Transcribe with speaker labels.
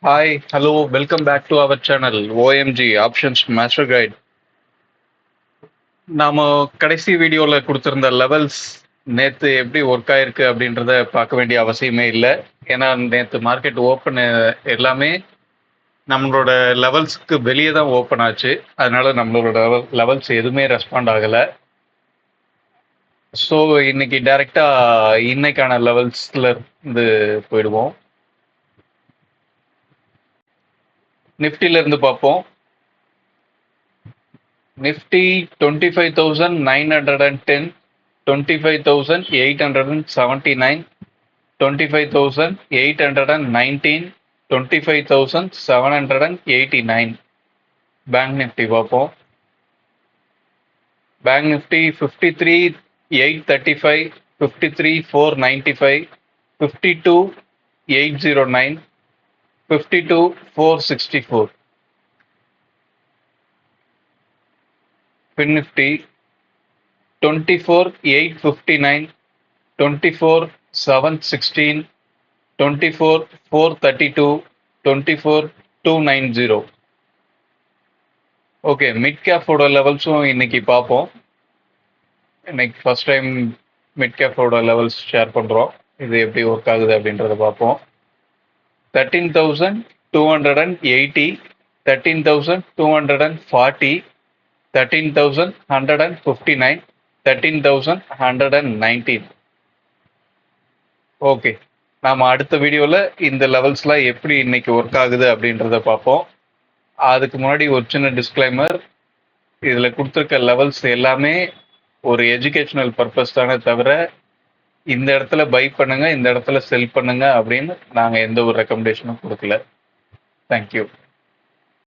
Speaker 1: Hi, hello, welcome back to our channel OMG Options Master Guide. நாம கடைசி வீடியோல கொடுத்திருந்த லெவல்ஸ் நேத்து எப்படி ஒர்க் ஆயிருக்கு அப்படின்றத பார்க்க வேண்டிய அவசியமே இல்லை. ஏன்னா நேத்து மார்க்கெட் ஓப்பன் எல்லாமே நம்மளோட லெவல்ஸ்க்கு வெளியே தான் ஓப்பன் ஆச்சு. அதனால நம்மளோட லெவல்ஸ் எதுவுமே ரெஸ்பாண்ட் ஆகல. ஸோ இன்னைக்கு டைரக்டா இன்னைக்கான லெவல்ஸ்ல இருந்து போயிடுவோம். நிஃப்டில இருந்து பார்ப்போம். நிஃப்டி 25,910, 25,879, 25,819, 25,789. பேங்க் நிஃப்டி பார்ப்போம். Bank Nifty 53,835, 53,495, 52,809, 52,464. Fin Nifty 24,859, 24,716, 24,432, 24,290. Okay, mid கேப்போட லெவல்ஸும் இன்னைக்கு பார்ப்போம். இன்னைக்கு ஃபர்ஸ்ட் டைம் மிட் கேப்போட லெவல்ஸ் ஷேர் பண்ணுறோம். இது எப்படி ஒர்க் ஆகுது அப்படின்றத பார்ப்போம். 13,280, 13,240, 13,159, 13,119. ஓகே, நாம அடுத்த வீடியோல இந்த லெவல்ஸ்லாம் எப்படி இன்னைக்கு ஒர்க் ஆகுது அப்படின்றத பார்ப்போம். அதுக்கு முன்னாடி ஒரு சின்ன டிஸ்க்ளைமர். இதுல கொடுத்துருக்க லெவல்ஸ் எல்லாமே ஒரு எஜுகேஷனல் பர்பஸ் தானே தவிர இந்த இடத்துல பை பண்ணுங்க, இந்த இடத்துல செல் பண்ணுங்க அப்படின்னு நாங்க எந்த ஒரு ரெக்கமெண்டேஷனும் கொடுக்கல. தேங்க்யூ.